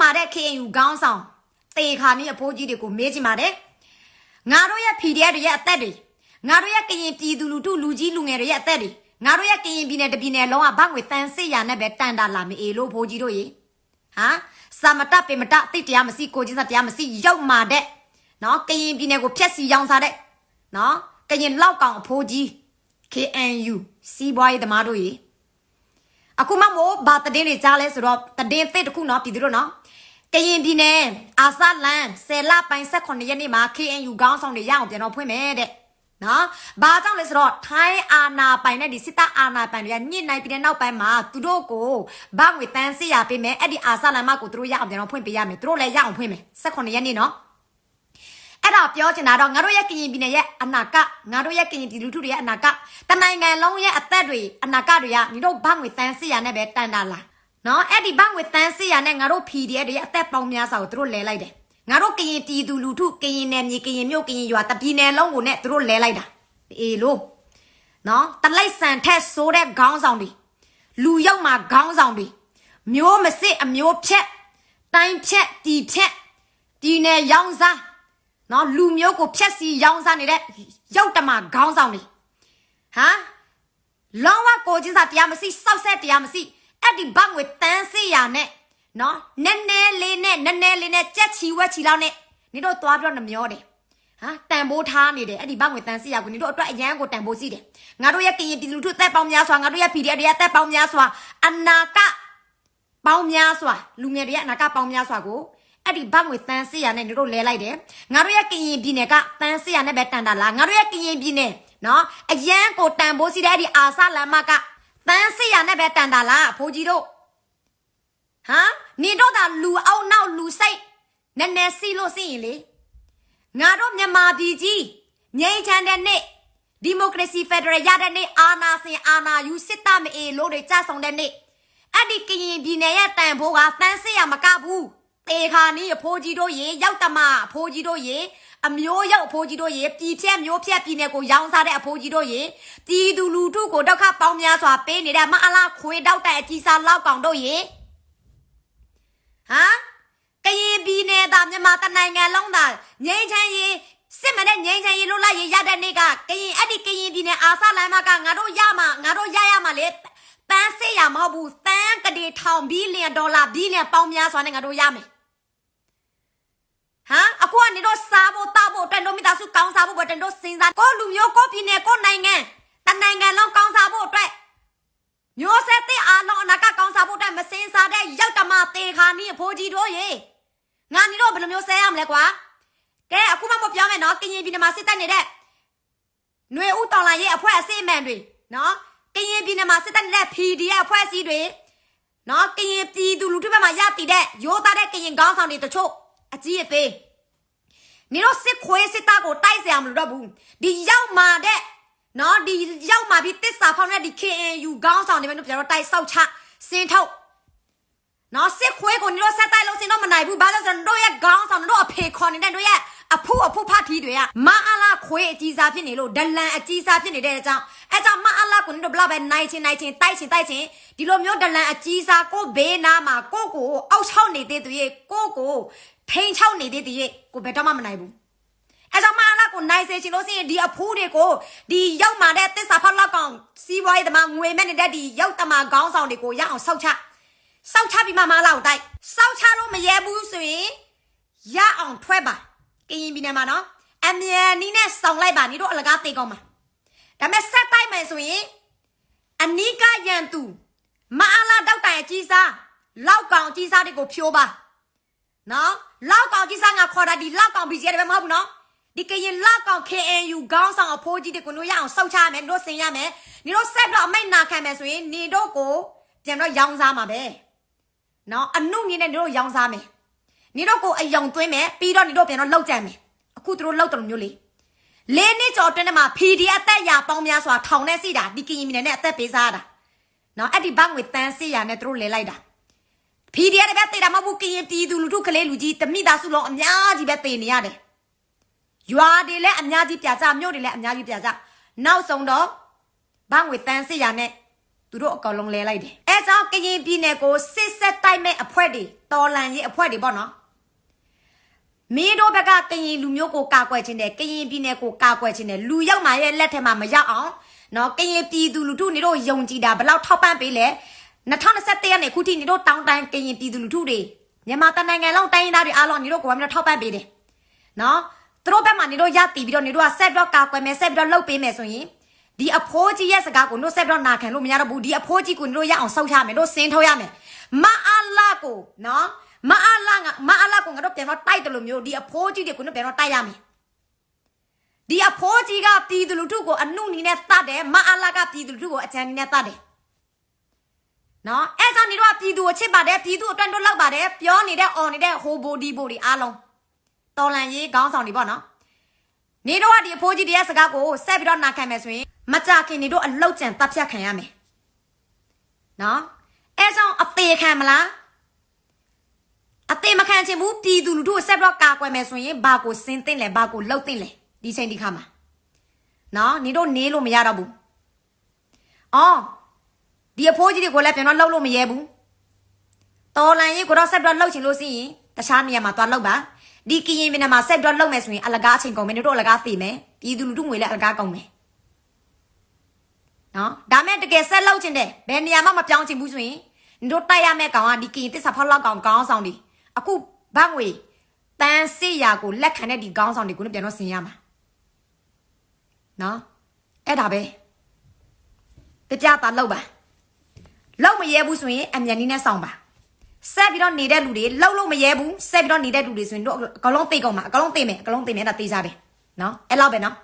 မာတဲ့ KNU ခေါင်းဆောင်တေခါနီးအဖိုးကြီးတွေကိုမေးကြည့်ပါတယ်ငါတို့ရဲ့ PDF တွေရဲ့အသက်တွေငါတို့ရဲ့ကရင်ပြည်သူလူထုလူကြီးလူငယ်တွေရဲ့အသက်တွေငါတို့ရဲ့ကရင်ပြည်နယ်တပြည်နယ်လုံးကဘငွေတန်စစ်ရနဲ့ပဲတန်တာလာမေအေလို့ဖိုးကြီးတို့ရေဟာစာမတပေမတတိတ်တရားမရှိကိုကြီးစားတရားမရှိရောက်မာတဲ့နော်ကရင်ပြည်နယ်ကိုဖျက်ဆီးရောင်းစားတဲ့နော်ကရင်လောက်ကောင်အဖိုးကြီး KNU စီးပွားရေးသမားတို့ရေအခုမှမို့ဘာတည်င်းတွေကြားလဲဆိုတော့တည်င်းသစ်တစ်ခုနော်ပြည်သူတို့နော်ကရင်ပြည်နယ်အာဆာလန်10လပိုင်း18ရက်နေ့မှာ KNU ခေါင်းဆောင်တွေရအောင်ပြန်တော့ဖွင့်မယ်တဲ့နော်ဘာကြောင့်လဲဆိုတော့ထိုင်းအာနာပိုင်နဲ့ဒီစစ်တပ်အာနာပိုင်တွေကညစ်နိုင်ပြည်တဲ့နောက်ပိုင်းမှာသူတို့ကိုဘငွေတန်းစစ်ရပေးမယ်အဲ့ဒီအာဆာလန်မကိုသူတို့ရအောင်ပြန်တော့ဖွင့်ပေးရမယ်သူတို့လည်းရအောင်ဖွင့်မယ်18ရက်နေ့နော်အဲ့ဒါပြောချင်တာတော့ငါတို့ရဲ့ကရင်ပြည်နယ်ရဲ့အနာကငါတို့ရဲ့ကရင်ပြည်လူထုတွေရဲ့အနာကတနိုင်ငံလုံးရဲ့အသက်တွေအနာကတွေကညီတို့ဘငွေတန်းစစ်ရနဲ့ပဲတန်တာလာနော်အဲ့ဒီဘငွေတန်းစစ်ရနဲ့ငါတို့ PDF တွေရဲ့အသက်ပေါင်းများစွာကိုသူတို့လဲလိုက်တယ်ငါတို့ကရင်ပြည်သူလူထုကရင်နယ်မြေကရင်မြို့ကရင်ရွာတပြည်နယ်လုံးကိုနဲ့သူတို့လဲလိုက်တာအေးလို့နော်တလိုက်ဆန်ထက်ဆိုးတဲ့ခေါင်းဆောင်တွေလူရောက်မှာခေါင်းဆောင်တွေမျိုးမစစ်အမျိုးဖြက်တိုင်းဖြက်တီဖြက်ဒီနယ်ရောင်းစားနော်လူမျိုးကိုဖြက်စီရောင်းစားနေတဲ့ရောက်တမခေါင်းဆောင်တွေဟာလောဝကိုကြီးစားတရားမရှိစောက်ဆက်တရားမရှိအဲ့ဒီဘငွေတန်းစစ်ရနဲ့နော်နည်းနည်းလေးနဲ့ကြက်ချီဝက်ချီလောက်နဲ့နေတို့သွားပြီးတော့နှမျောတယ်ဟာတန်ဖိုးထားနေတယ်အဲ့ဒီဘငွေတန်းစစ်ရကိုနေတို့အတွက်အရန်ကိုတန်ဖိုးစီးတယ်ငါတို့ရဲ့ကရင်ပြည်လူထုသက်ပေါင်းများစွာငါတို့ရဲ့ PDF တွေရဲ့သက်ပေါင်းများစွာအနာကပေါင်းများစွာလူငယ်တွေရဲ့အနာကပေါင်းများစွာကိုအဲ့ဒီဘငွေတန်းစစ်ရနဲ့နေတို့လဲလိုက်တယ်ငါတို့ရဲ့ကရင်ပြည်နယ်ကတန်းစစ်ရနဲ့ပဲတန်တာလားငါတို့ရဲ့ကရင်ပြည်နယ်နော်အရန်ကိုတန်ဖိုးစီးတဲ့အဲ့ဒီအာဆာလမ်မကတန်းစစ်ရနဲ့ပဲတန်တာလားအဖိုးကြီးတို့ဟာနေတော့တာလူအောင်နောက်လူစိတ်နည်းနည်းစီလို့စီရင်လေငါတို့မြန်မာပြည်ကြီးငြိမ်းချမ်းတဲ့နေ့ဒီမိုကရေစီဖက်ဒရယ်ရတဲ့နေ့အာဏာရှင်အာဏာယူစစ်တပ်မအေလို့တွေကြဆောင်တဲ့နေ့အဲ့ဒီကရင်ပြည်နယ်ရဲ့တန်ဖိုးကတန်းစစ်ရမကဘူးတေခါနီးအဖိုးကြီးတို့ရေရောက်တမအဖိုးကြီးတို့ရေအမျိုးရောက်အဖိုးကြီးတို့ရေပြည်ဖြက်မျိုးဖြက်ပြည်နယ်ကိုရောင်းစားတဲ့အဖိုးကြီးတို့ရေပြည်သူလူထုကိုဒုက္ခပေါင်းများစွာပေးနေတဲ့မအလားခွေတောက်တဲ့အကြီးစားလောက်ကောင်တို့ရေဟာကရင်ပြည်နယ်သားမြန်မာတနိုင်ငံလုံးသားငိမ့်ချမ်းရေးစစ်မနဲ့ငိမ့်ချမ်းရေးလို့လိုက်ရတဲ့နေ့ကကရင်အဲ့ဒီကရင်ပြည်နယ်အာဆာလမ်းမကငါတို့ရရမှာလေတန်းစစ်ရမဟုတ်ဘူးတန်းကတိထောင်ဘီလီယံဒေါ်လာဘီလီယံပေါင်းများစွာနဲ့ငါတို့ရမယ်ဟာအခုကနေတော့စားဖို့တောက်ဖို့တန်တို့မိသားစုကောင်းစားဖို့တန်တို့စဉ်းစားကိုလူမျိုးကိုပြည်နယ်ကိုနိုင်ငံတနိုင်ငံလုံးကောင်းစားဖို့အတွက်မျိုးဆက်တဲ့အားလုံးအနာကကောင်းစားဖို့အတွက်မစင်စားတဲ့ရောက်တမသေးခါနီးအဖိုးကြီးတို့ရေငါနီတို့ဘယ်လိုမျိုးဆဲရမလဲကွာကဲအခုမှမပြောမယ်နော်ကရင်ပြည်နယ်မှာစစ်တပ်နေတဲ့ຫນွေဦးတော်လာရဲ့အဖွဲ့အစည်းအမှန်တွေနော်ကရင်ပြည်နယ်မှာစစ်တပ်နေတဲ့ PDF အဖွဲ့အစည်းတွေနော်ကရင်ပြည်သူလူထုဘက်မှာရတည်တဲ့ရိုးသားတဲ့ကရင်ခေါင်းဆောင်တွေတချို့အကြီးအသေးနေတော့စစ်ခွေးစစ်သားကိုတိုက်เสียမလို့တော့ဘူးဒီရောက်มาတဲ့နော်ဒီရောက်มาပြီးတစ္ဆာဖောင်းတဲ့ဒီ KNU ခေါင်းဆောင်တွေပဲတို့ပြန်တော့တိုက်ဆောက်ချစင်ထုတ်နော်စစ်ခွေးကိုနေတော့ဆက်တိုက်လို့စင်တော့မနိုင်ဘူးဘာလို့ဆိုတော့တို့ရဲ့ခေါင်းဆောင်တို့အဖေခေါ်နေတဲ့တို့ရဲ့အဖဖထီးတွေကမအားလားခွေးအကြီးစားဖြစ်နေလို့ဒလန်အကြီးစားဖြစ်နေတဲ့အကြောင်းအဲကြောင့်မအားလားကိုနေတော့ဘလောက်ပဲနိုင်ချင်းတိုက်ချင်းဒီလိုမျိုးဒလန်အကြီးစားကိုဘေးနားမှာကိုအောက်ချောက်နေတဲ့သူရဲ့ကိုထိန်ချောက်နေတဲ့သူရဲ့ကိုဘယ်တော့မှမနိုင်ဘူးအဲကြောင့်မအားလားကိုနိုင်စေချင်လို့ရှိရင်ဒီအဖိုးတွေကိုဒီရောက်มาတဲ့တစ္ဆာဖောက်လောက်ကောင်စီးပွားရေးသမားငွေမဲ့နေတဲ့ဒီရောက်တမခေါင်းဆောင်တွေကိုရအောင်ဆောက်ချပြီးမှမအားလားကိုတိုက်ဆောက်ချလို့မရဲဘူးဆိုရင်ရအောင်ထွက်ပါကရင်ပြည်နယ်မှာနော်အမြန်နီးနဲ့ဆောင်လိုက်ပါနေတို့အလကားသေးကောင်းမှာဒါမဲ့ဆက်တိုက်မယ်ဆိုရင်အနီးကရန်သူမအားလားတောက်တိုင်အကြီးစားလောက်ကောင်အကြီးစားတွေကိုဖြိုးပါနော်လောက်ကောင်ကြီးစားငါခေါ်တာဒီလောက်ကောင် BGF တွေပဲမဟုတ်ဘူးနော်ဒီကရင်လောက်ကောင် KNU ခေါင်းဆောင်အဖိုးကြီးတွေကိုတို့ရအောင်စောက်ချရမယ်တို့ဆင်ရမယ်နေတို့ဆက်တော့အမိတ်နာခံမယ်ဆိုရင်နေတို့ကိုပြန်တော့ရောင်းစားမှာပဲနော်အနုမြင့်နဲ့နေတို့ရောင်းစားမယ်နေတို့ကိုအယုံသွင်းမယ်ပြီးတော့နေတို့ပြန်တော့လောက်ကြံမယ်အခုတို့လောက်တယ်မျိုးလေလေးနှစ်ကျော်တွင်းထဲမှာ PDF အသက်ရပေါင်းများစွာထောင်နဲ့စီတာဒီကရင်မြင့်နဲ့အသက်ပေးစားတာနော်အဲ့ဒီဘငွေတန်းစစ်ရနဲ့တို့လဲလိုက်တာPDF တွေပဲတေးတာမဟုတ်ဘူးကရင်ပြည်သူလူထုကလေးလူကြီးတမိသားစုလုံးအများကြီးပဲတေးနေရတယ်ရွာတွေလည်းအများကြီးပြကြမြို့တွေလည်းအများကြီးပြကြနောက်ဆုံးတော့ဘငွေတန်းစစ်ရနဲ့ သူတို့အကောင်လုံးလဲလိုက်တယ်အဲကြောင့်ကရင်ပြည်နယ်ကိုစစ်ဆက်တိုက်မဲ့အဖွဲ့တွေတော်လန်ရေးအဖွဲ့တွေပေါ့နော်မင်းတို့ဘက်ကကရင်လူမျိုးကိုကာကွယ်ခြင်းနဲ့ကရင်ပြည်နယ်ကိုကာကွယ်ခြင်းနဲ့လူရောက်မှရဲ့လက်ထက်မှာမရောက်အောင်နော်ကရင်ပြည်သူလူထုနေတို့ယုံကြည်တာဘလောက်ထောက်ပံ့ပေးလဲ2021ရက်နေ့ခုထိနေတို့တောင်းတန်းကရင်ပြည်သူလူထုတွေမြန်မာတနိုင်ငံလုံးတိုင်းရင်းသားတွေအားလုံးနေတို့ကိုဘာမှထောက်ပံ့ပေးတယ်နော်သူတို့ဘက်မှာနေတို့ရတည်ပြီးတော့နေတို့ကဆက်ပြီးတော့ကာကွယ်မယ်ဆက်ပြီးတော့လှုပ်ပေးမယ်ဆိုရင်ဒီအဖိုးကြီးရဲ့စကားကိုတို့ဆက်ပြီးတော့နာခံလို့မရတော့ဘူးဒီအဖိုးကြီးကိုတို့ရအောင်ဆောက်ရမယ်တို့စင်းထုတ်ရမယ်မအားလာကိုနော်မအားလာကိုငါတို့ပြန်တော့တိုက်တယ်လို့မျိုးဒီအဖိုးကြီးတွေကိုတို့ပြန်တော့တိုက်ရမယ်ဒီအဖိုးကြီးကပြည်သူလူထုကိုအနှုတ်နီနဲ့တတ်တယ်မအားလာကပြည်သူလူထုကိုအကြံနီနဲ့တတ်တယ်နော်အဲ့ကြောင့်နေတော့ပြည်သူကိုချစ်ပါတယ်ပြည်သူအတွက်တို့လောက်ပါတယ်ပြောနေတဲ့အော်နေတဲ့ဟိုဘိုဒီဘိုဒီအားလုံးတော်လန်ရေးခေါင်းဆောင်တွေပေါ့နော်နေတော့ဒီအဖိုးကြီးတရားစကားကိုဆက်ပြီးတော့နာခံမယ်ဆိုရင်မကြခင်နေတို့အလောက်ကျန်တပ်ဖြတ်ခံရမယ်နော်အဲကြောင့်အသေးခံမလားအသေးမခံချင်ဘူးပြည်သူလူထုကိုဆက်ပြီးတော့ကာကွယ်မယ်ဆိုရင်ဘာကိုစင်းသိမ့်လဲဘာကိုလှုပ်သိမ့်လဲဒီချိန်ဒီခါမှာနော်နေတို့နေလို့မရတော့ဘူးအော်ဒီအဖိုးကြီးတွေကိုလည်းပြန်တော့လှုပ်လို့မရဲဘူးတော်လန်ရေးကိုတော့ဆက်ပြီးတော့လှုပ်ချင်လို့ရှိရင်တခြားနေရာမှာသွားလှုပ်ပါဒီကရင်ပြည်နယ်မှာဆက်ပြီးတော့လှုပ်မယ်ဆိုရင်အလကားအချိန်ကုန်မယ်တို့အလကားသိမယ်ပြည်သူလူထုငွေလည်းအလကားကုန်မယ်နော်ဒါမဲ့တကယ်ဆက်လှုပ်ချင်တယ်ဘယ်နေရာမှမပြောင်းချင်ဘူးဆိုရင်တို့တိုက်ရမယ့်ကောင်ကဒီကရင်တစ္ဆာဖောက်လောက်ကောင်ခေါင်းဆောင်တွေအခုဘတ်ငွေတန်စစ်ရာကိုလက်ခံတဲ့ဒီခေါင်းဆောင်တွေကိုလည်းပြန်တော့ဆင်ရမှာနော်အဲ့ဒါပဲတပြတာလှုပ်ပါလှုပ်မရဲဘူးဆိုရင်အမြန်နည်းနဲ့ဆောင်ပါဆက်ပြီးတော့နေတဲ့လူတွေလှုပ်လို့မရဲဘူးဆက်ပြီးတော့နေတဲ့လူတွေဆိုရင်တို့အကောင်လုံးသိကုန်မှာအကောင်လုံးသိမယ်အကောင်လုံးသိမယ်အဲ့ဒါသိကြတယ်နော်အဲ့လောက်ပဲနော်